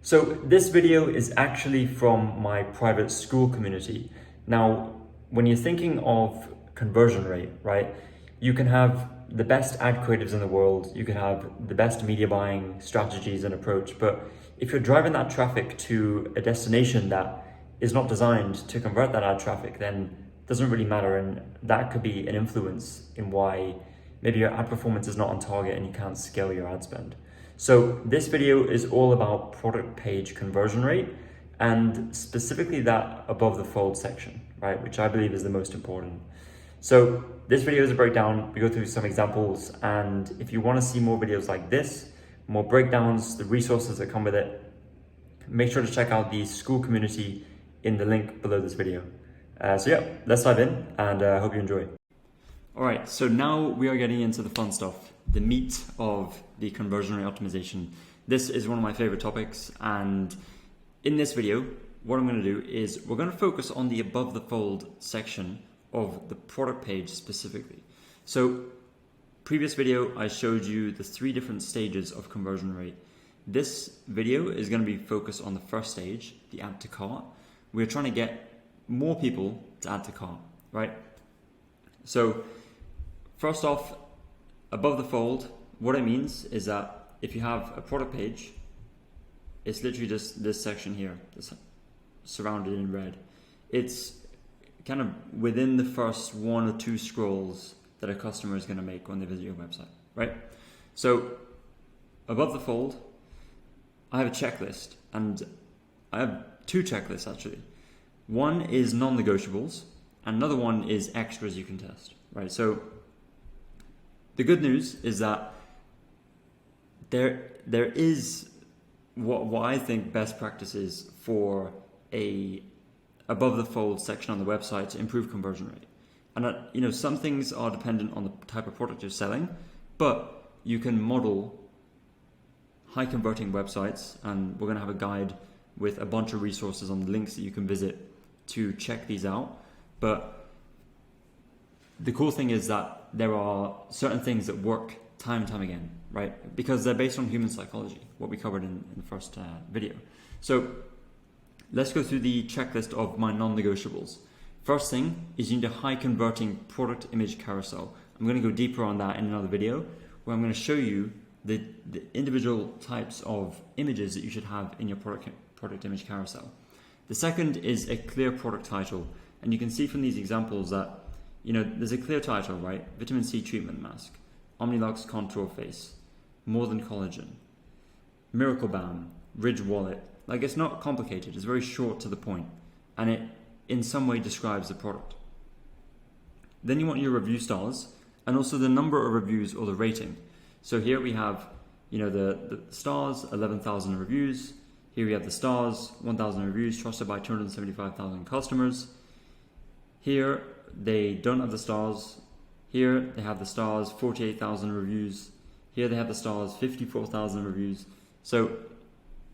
So this video is actually from my private school community. Now, when you're thinking of conversion rate, right, you can have the best ad creatives in the world, you can have the best media buying strategies and approach, but if you're driving that traffic to a destination that is not designed to convert that ad traffic, then it doesn't really matter, and that could be an influence in why maybe your ad performance is not on target and you can't scale your ad spend. So this video is all about product page conversion rate and specifically that above the fold section, right? Which I believe is the most important. So this video is a breakdown. We go through some examples, and if you want to see more videos like this, more breakdowns, the resources that come with it, make sure to check out the school community in the link below this video. So yeah, let's dive in, and I hope you enjoy. All right, so now we are getting into the fun stuff, the meat of the conversion rate optimization. This is one of my favorite topics, and in this video, what I'm going to do is we're going to focus on the above the fold section of the product page specifically. So previous video, I showed you the 3 different stages of conversion rate. This video is going to be focused on the first stage, the add to cart. We're trying to get more people to add to cart, right? So first off, above the fold, what it means is that if you have a product page, it's literally just this section here, that's surrounded in red. It's kind of within the first 1 or 2 scrolls that a customer is going to make when they visit your website, right? So above the fold, I have a checklist, and I have 2 checklists actually. One is non-negotiables, and another one is extras you can test, right? So the good news is that there is what I think best practice is for a above the fold section on the website to improve conversion rate. And some things are dependent on the type of product you're selling, but you can model high converting websites, and we're going to have a guide with a bunch of resources on the links that you can visit to check these out. But the cool thing is that there are certain things that work time and time again, right? Because they're based on human psychology, what we covered in the first video. So let's go through the checklist of my non-negotiables. First thing is you need a high converting product image carousel. I'm going to go deeper on that in another video, where I'm going to show you the individual types of images that you should have in your product image carousel. The second is a clear product title. And you can see from these examples that there's a clear title, right? Vitamin C treatment mask, Omnilux contour face, more than collagen, Miracle Balm, Ridge wallet. Like, it's not complicated, it's very short to the point, and it in some way describes the product. Then you want your review stars and also the number of reviews or the rating. So here we have, the stars, 11,000 reviews. Here we have the stars, 1,000 reviews, trusted by 275,000 customers. Here they don't have the stars. Here they have the stars, 48,000 reviews. Here they have the stars, 54,000 reviews. So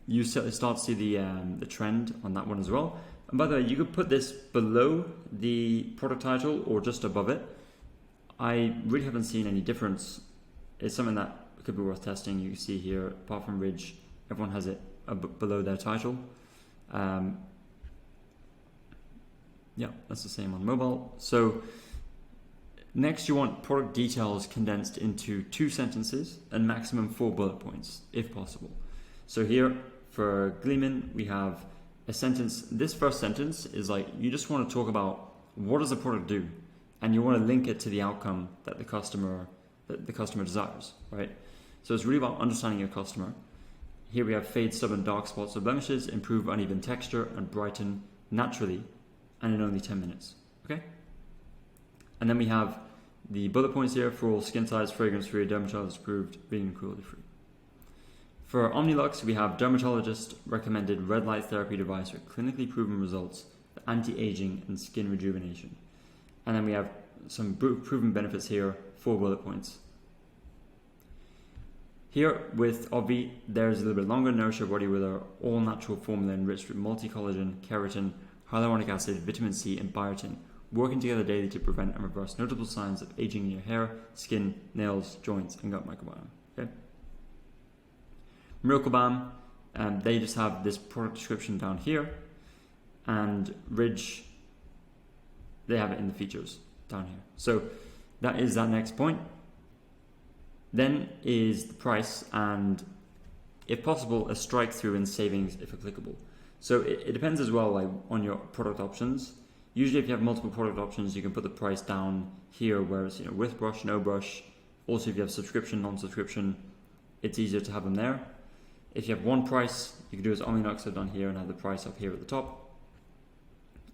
you start to see the trend on that one as well. And by the way, you could put this below the product title or just above it. I really haven't seen any difference. It's something that could be worth testing. You see here, apart from Ridge, everyone has it below their title. Yeah, that's the same on mobile. So next, you want product details condensed into 2 sentences and maximum 4 bullet points, if possible. So here for Gleeman, we have a sentence. This first sentence is like, you just want to talk about what does the product do, and you want to link it to the outcome that the customer desires, right? So it's really about understanding your customer. Here we have fade, stubborn, dark spots or blemishes, improve uneven texture, and brighten naturally and in only 10 minutes, okay? And then we have the bullet points here for all skin types, fragrance-free, dermatologist-approved, vegan and cruelty-free. For Omnilux, we have dermatologist-recommended red light therapy device with clinically proven results for anti-aging and skin rejuvenation. And then we have some proven benefits here, 4 bullet points. Here with Obvi, there's a little bit longer, nourish your body with our all-natural formula enriched with multi-collagen, keratin, hyaluronic acid, vitamin C, and biotin, working together daily to prevent and reverse notable signs of aging in your hair, skin, nails, joints, and gut microbiome. Okay? Miracle Balm They just have this product description down here, and Ridge, they have it in the features down here. So that is that next point. Then is the price, and if possible, a strike through and savings if applicable. So it depends as well, like on your product options. Usually if you have multiple product options, you can put the price down here where it's, with brush, no brush. Also if you have subscription, non-subscription, it's easier to have them there. If you have one price, you can do as Omninox have done here and have the price up here at the top.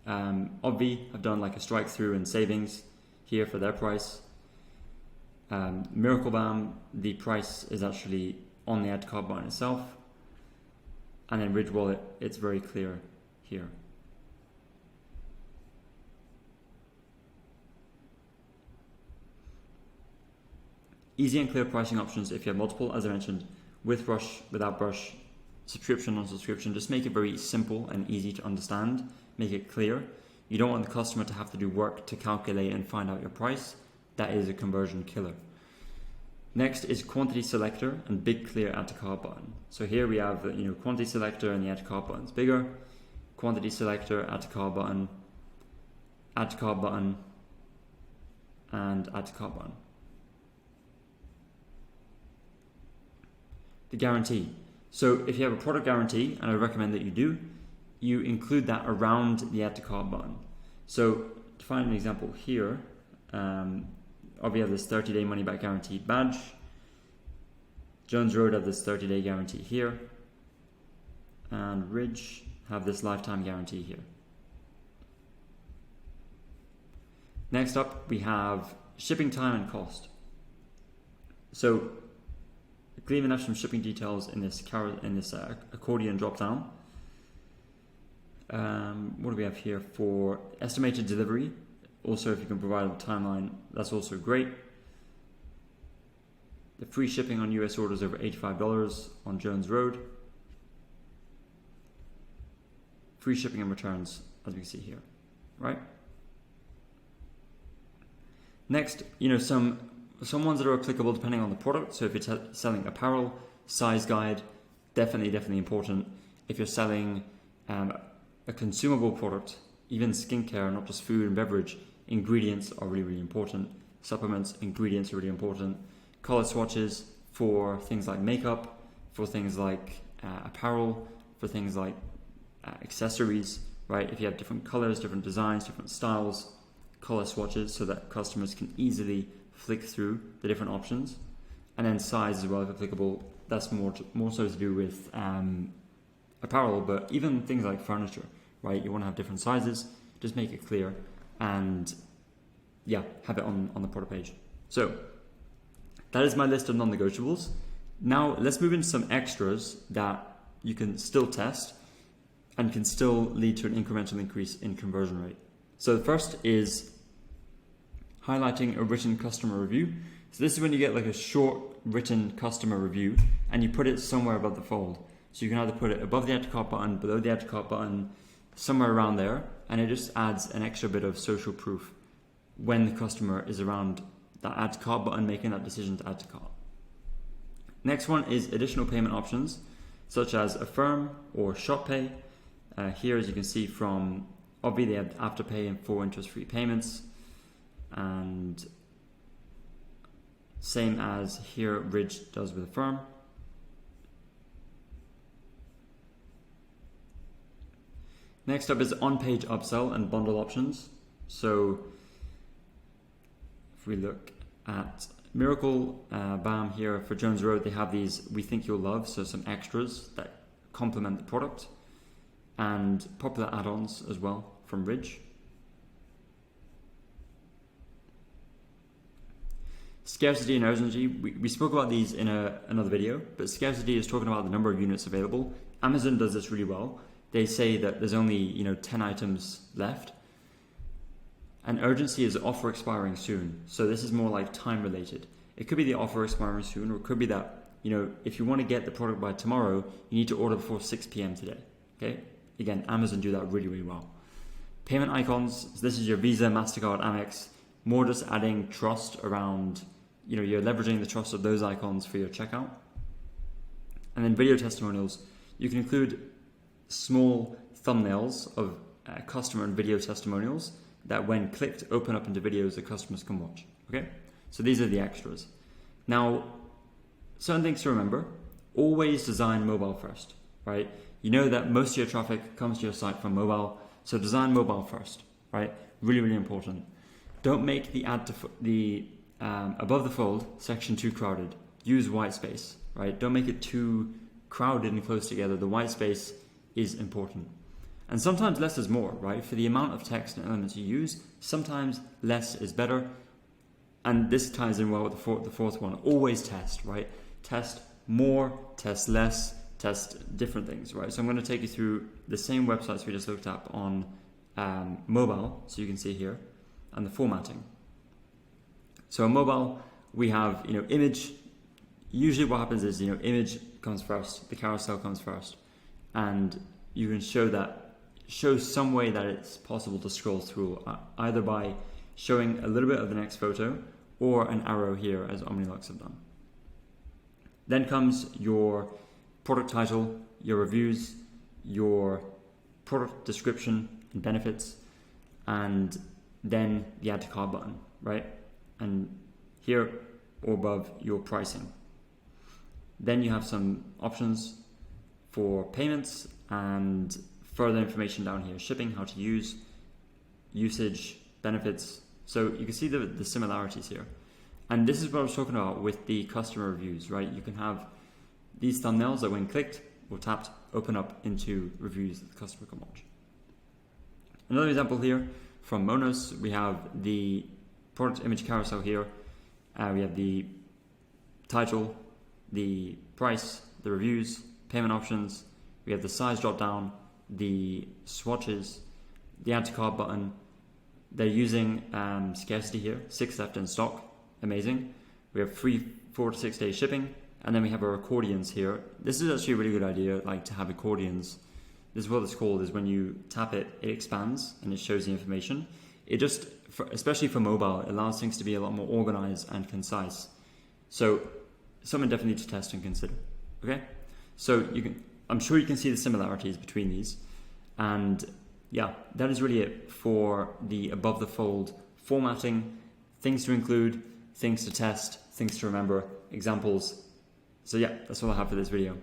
Obvi have done like a strike through and savings here for their price. Miracle Bam, the price is actually on the add to cart button itself. And then Ridge Wallet, it's very clear here. Easy and clear pricing options if you have multiple, as I mentioned, with brush, without brush, subscription, non-subscription. Just make it very simple and easy to understand. Make it clear. You don't want the customer to have to do work to calculate and find out your price. That is a conversion killer. Next is quantity selector and big clear add to cart button. So here we have quantity selector and the add to cart button's bigger. Quantity selector, add to cart button, and add to cart button. The guarantee. So if you have a product guarantee, and I recommend that you do, you include that around the add to cart button. So to find an example here, we have this 30-day money back guarantee badge. Jones Road have this 30-day guarantee here. And Ridge have this lifetime guarantee here. Next up, we have shipping time and cost. So Gleeman have some shipping details in this accordion drop down. What do we have here for estimated delivery? Also, if you can provide a timeline, that's also great. The free shipping on US orders over $85 on Jones Road. Free shipping and returns, as we can see here, right? Next, some ones that are applicable depending on the product. So if you're selling apparel, size guide, definitely important. If you're selling a consumable product, even skincare, not just food and beverage, ingredients are really important. Supplements, ingredients are really important. Color swatches for things like makeup, for things like apparel, for things like accessories, right? If you have different colors, different designs, different styles, color swatches so that customers can easily flick through the different options. And then size as well, if applicable. That's more so to do with apparel, but even things like furniture, right? You want to have different sizes, just make it clear and have it on the product page. So that is my list of non-negotiables. Now let's move into some extras that you can still test and can still lead to an incremental increase in conversion rate. So the first is highlighting a written customer review. So this is when you get like a short written customer review and you put it somewhere above the fold. So you can either put it above the add to cart button, below the add to cart button, somewhere around there, and it just adds an extra bit of social proof when the customer is around that add to cart button making that decision to add to cart. Next one is additional payment options such as Affirm or ShopPay. Here, as you can see from Obvi, they have Afterpay and 4 interest-free payments, and same as here Ridge does with Affirm. Next up is on-page upsell and bundle options. So if we look at Miracle Bam here for Jones Road, they have these We Think You'll Love, so some extras that complement the product, and popular add-ons as well from Ridge. Scarcity and urgency, we spoke about these in another video, but scarcity is talking about the number of units available. Amazon does this really well. They say that there's only 10 items left. And urgency is offer expiring soon. So this is more like time related. It could be the offer expiring soon, or it could be that, if you want to get the product by tomorrow, you need to order before 6 p.m. today. Okay? Again, Amazon do that really well. Payment icons, so this is your Visa, MasterCard, Amex, more just adding trust around, you're leveraging the trust of those icons for your checkout. And then video testimonials, You can include small thumbnails of customer and video testimonials that when clicked open up into videos that customers can watch. Okay, so these are the extras. Now, certain things to remember: always design mobile first, right? You know that most of your traffic comes to your site from mobile, so design mobile first, right? Really, really important. Don't make the above the fold section too crowded. Use white space, right? Don't make it too crowded and close together. The white space is important. And sometimes less is more, right? For the amount of text and elements you use, sometimes less is better. And this ties in well with the fourth one. Always test, right? Test more, test less, test different things, right? So I'm going to take you through the same websites we just looked up on mobile, so you can see here, and the formatting. So on mobile, we have, image. Usually what happens is, image comes first, the carousel comes first, and you can show some way that it's possible to scroll through, either by showing a little bit of the next photo or an arrow here, as Omnilux have done. Then comes your product title, your reviews, your product description and benefits, and then the add to cart button, right? And here or above, your pricing. Then you have some options for payments and further information down here: shipping, how to use, usage, benefits. So you can see the similarities here. And this is what I was talking about with the customer reviews, right? You can have these thumbnails that when clicked or tapped, open up into reviews that the customer can watch. Another example here from Monos, we have the product image carousel here. We have the title, the price, the reviews, payment options. We have the size drop down, the swatches, the add to cart button. They're using scarcity here, 6 left in stock. Amazing. We have free 4 to 6 days shipping, and then we have our accordions here. This is actually a really good idea, like to have accordions. This is what it's called, is when you tap it, it expands and it shows the information. It just, especially for mobile, it allows things to be a lot more organized and concise. So something definitely to test and consider. Okay, so I'm sure you can see the similarities between these, and yeah, that is really it for the above the fold formatting. Things to include, things to test, things to remember, examples. So yeah, that's all I have for this video.